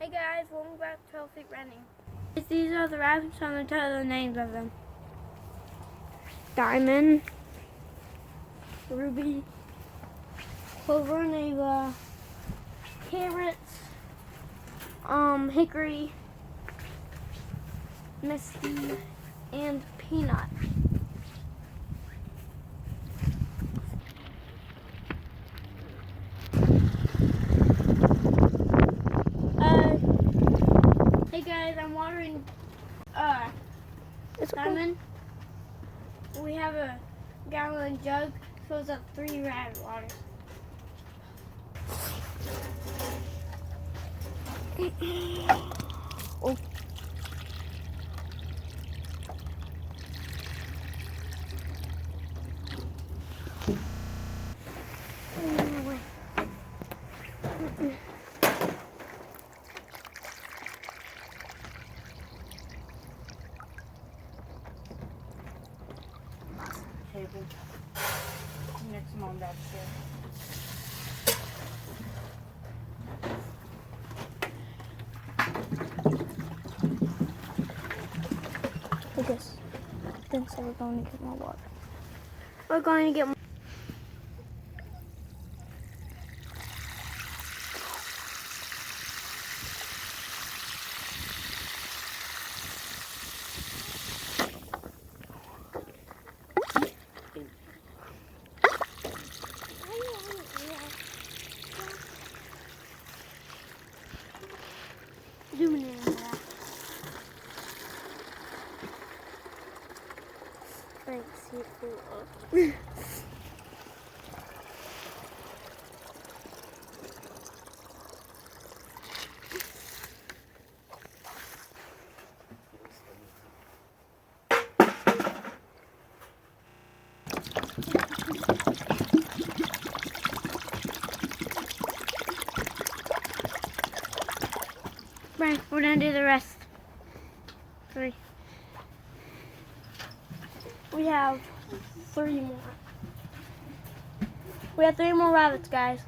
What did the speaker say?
Hey guys, welcome back to 12 Feet Running. These are the rabbits. I'm going to tell you the names of them. Diamond, Ruby, Clover, Neva, Carrots, Hickory, Misty, and Peanut. Hey guys, I'm watering Diamond. We have a gallon jug, fills up 3 rabbit waters. Oh. Table next to mom and dad's chair. I guess. Then so we're going to get more water. We're going to get more. Zooming in that. Thanks, you fool. Right, we're gonna do the rest. 3. We have 3 more. We have 3 more rabbits, guys.